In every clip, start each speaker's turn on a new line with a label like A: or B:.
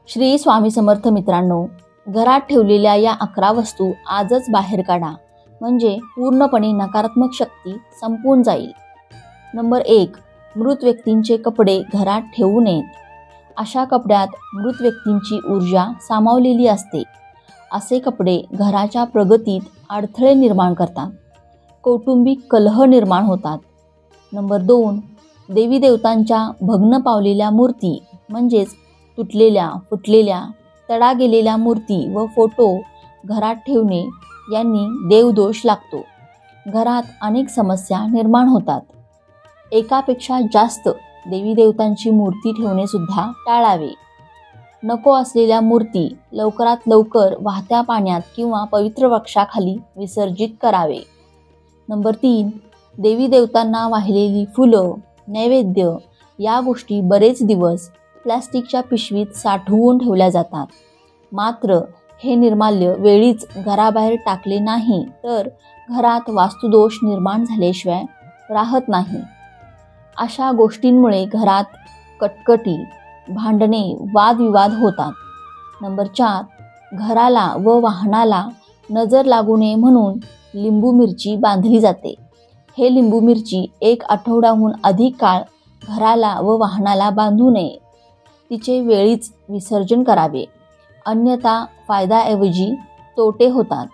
A: श्री स्वामी समर्थ मित्रांनो, घरात ठेवलेल्या या 11 वस्तू आजच बाहेर काढा, म्हणजे पूर्णपणे नकारात्मक शक्ती संपून जाईल. नंबर 1. मृत व्यक्तींचे कपडे घरात ठेवू नयेत. अशा कपड्यात मृत व्यक्तींची ऊर्जा सामावलेली असते. असे कपडे घराच्या प्रगतीत अडथळे निर्माण करतात. कौटुंबिक कलह निर्माण होतात. नंबर 2. देवी देवतांच्या भग्न पावलेल्या मूर्ती म्हणजेच तुटलेल्या, फुटलेल्या, तडा गेलेल्या मूर्ती व फोटो घरात ठेवणे यांनी देवदोष लागतो. घरात अनेक समस्या निर्माण होतात. एकापेक्षा जास्त देवी देवतांची मूर्ती ठेवणे सुद्धा टाळावे. नको असलेल्या मूर्ती लवकरात लवकर वाहत्या पाण्यात किंवा पवित्र वृक्षाखाली विसर्जित करावे. नंबर 3. देवी देवतांना वाहिलेली फुलं, नैवेद्य या गोष्टी बरेच दिवस प्लॅस्टिकच्या पिशवीत साठवून ठेवल्या जातात. मात्र हे निर्माल्य वेळीच घराबाहेर टाकले नाही तर घरात वास्तुदोष निर्माण झाल्याशिवाय राहत नाही. अशा गोष्टींमुळे घरात कटकटी, भांडणे, वादविवाद होतात. नंबर 4. घराला व वाहनाला नजर लागू नये म्हणून लिंबू मिरची बांधली जाते. हे लिंबू मिरची 1 आठवड्याहून अधिक काळ घराला व वाहनाला बांधू नये. तिचे वेळीच विसर्जन करावे, अन्यथा फायद्याऐवजी तोटे होतात.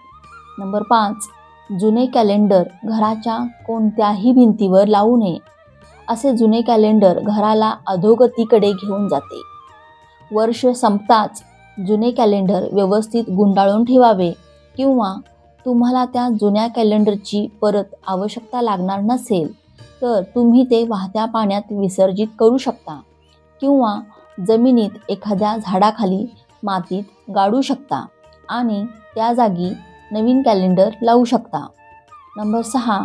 A: नंबर 5. जुने कॅलेंडर घराच्या कोणत्याही भिंतीवर लावू नये. असे जुने कॅलेंडर घराला अधोगतीकडे घेऊन जाते. वर्ष संपताच जुने कॅलेंडर व्यवस्थित गुंडाळून ठेवावे किंवा तुम्हाला त्या जुन्या कॅलेंडरची परत आवश्यकता लागणार नसेल तर तुम्ही ते वाहत्या पाण्यात विसर्जित करू शकता किंवा जमिनीत एखाद्या झाडाखाली मातीत गाडू शकता आणि त्या जागी नवीन कॅलेंडर लावू शकता. नंबर 6.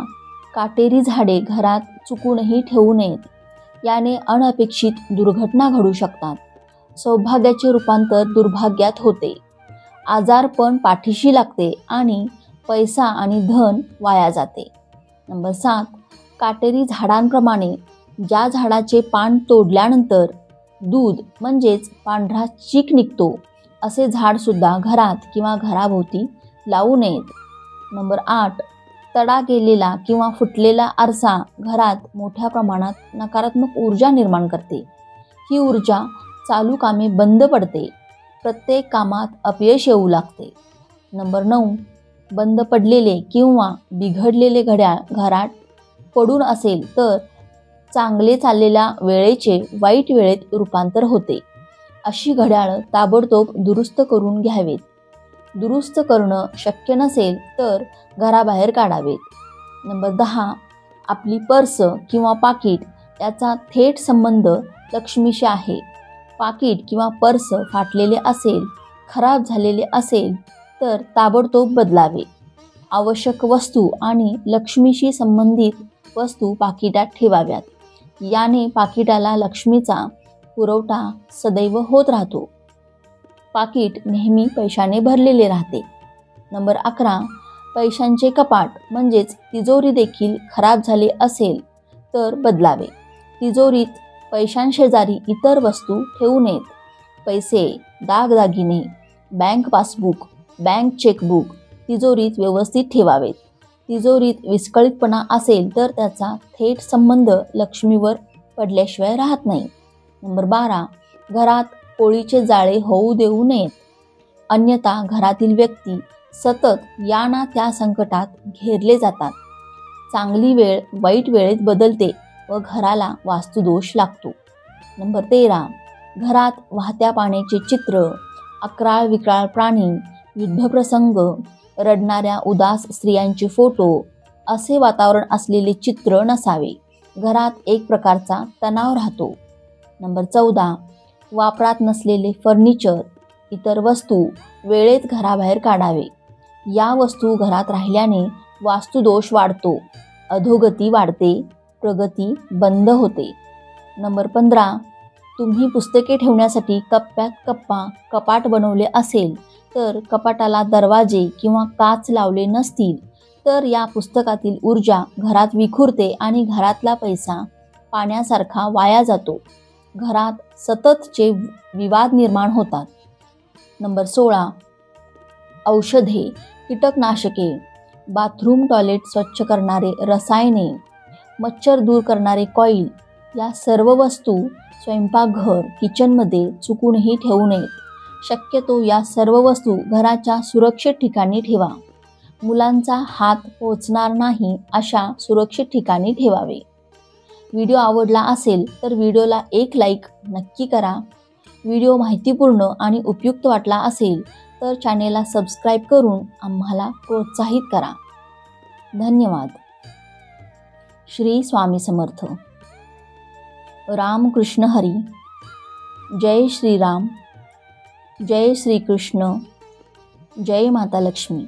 A: काटेरी झाडे घरात चुकूनही ठेवू नयेत. याने अनपेक्षित दुर्घटना घडू शकतात. सौभाग्याचे रूपांतर दुर्भाग्यात होते. आजारपण पाठीशी लागते आणि पैसा आणि धन वाया जाते. नंबर 7. काटेरी झाडांप्रमाणे ज्या झाडाचे पान तोडल्यानंतर दूध म्हणजेच पांढरा चीक निघतो असे झाडसुद्धा घरात किंवा घराभोवती लावू नयेत. नंबर 8. तडा गेलेला किंवा फुटलेला आरसा घरात मोठ्या प्रमाणात नकारात्मक ऊर्जा निर्माण करते. ही ऊर्जा चालू कामे बंद पडते. प्रत्येक कामात अपयश येऊ लागते. नंबर 9. बंद पडलेले किंवा बिघडलेले घड्याळ घरात पडून असेल तर चांगले चाललेल्या वेळेचे वाईट वेळेत रूपांतर होते. अशी घड्याळं ताबडतोब दुरुस्त करून घ्यावेत. दुरुस्त करणं शक्य नसेल तर घराबाहेर काढावेत. नंबर 10. आपली पर्स किंवा पाकिट याचा थेट संबंध लक्ष्मीशी आहे. पाकिट किंवा पर्स फाटलेले असेल, खराब झालेले असेल तर ताबडतोब बदलावे. आवश्यक वस्तू आणि लक्ष्मीशी संबंधित वस्तू पाकिटात ठेवाव्यात. याने पाकिटाला लक्ष्मीचा पुरवठा सदैव होत राहतो. पाकिट नेहमी पैशाने भरलेले राहते. नंबर 11. पैशांचे कपाट म्हणजेच तिजोरी देखील खराब झाले असेल तर बदलावे. तिजोरीत पैशांशेजारी इतर वस्तू ठेवू नयेत. पैसे, दागदागिने, बँक पासबुक, बँक चेकबुक तिजोरीत व्यवस्थित ठेवावेत. तिजोरीत विस्कळीतपणा असेल तर त्याचा थेट संबंध लक्ष्मीवर पडल्याशिवाय राहत नाही. नंबर 12. घरात कोळीचे जाळे होऊ देऊ नयेत. अन्यथा घरातील व्यक्ती सतत या ना त्या संकटात घेरले जातात. चांगली वेळ वाईट वेळेत बदलते व घराला वास्तुदोष लागतो. नंबर 13. घरात वाहत्या पाण्याचे चित्र, अक्राळ विक्राळ प्राणी, युद्धप्रसंग, रडणाऱ्या उदास स्त्रियांचे फोटो असे वातावरण असलेले चित्र नसावे. घरात एक प्रकारचा तणाव राहतो. नंबर 14. वापरात नसलेले फर्निचर, इतर वस्तू वेळेत घराबाहेर काढावे. या वस्तू घरात राहिल्याने वास्तुदोष वाढतो, अधोगती वाढते, प्रगती बंद होते. नंबर 15. तुम्ही पुस्तके ठेवण्यासाठी कप्प्यात कप्पा कपाट बनवले असेल तर कपाटाला दरवाजे किंवा काच लावले नसतील तर या पुस्तकातील ऊर्जा घरात विखुरते आणि घरातला पैसा पाण्यासारखा वाया जातो. घरात सततचे विवाद निर्माण होतात. नंबर 16, औषधे, कीटकनाशके, बाथरूम टॉयलेट स्वच्छ करणारे रसायने, मच्छर दूर करणारे कॉईल या सर्व वस्तू स्वयंपाकघर किचनमध्ये चुकूनही ठेवू नयेत. शक्यतो या सर्व वस्तू घराच्या सुरक्षित ठिकाणी ठेवा. मुलांचा हात पोहोचणार नाही अशा सुरक्षित ठिकाणी ठेवावे. व्हिडिओ आवडला असेल तर व्हिडिओला एक लाईक नक्की करा. व्हिडिओ माहितीपूर्ण आणि उपयुक्त वाटला असेल तर चॅनेलला सबस्क्राईब करून आम्हाला प्रोत्साहित करा. धन्यवाद. श्री स्वामी समर्थ. रामकृष्ण हरी. जय श्रीराम. जय श्रीकृष्ण. जय माता लक्ष्मी.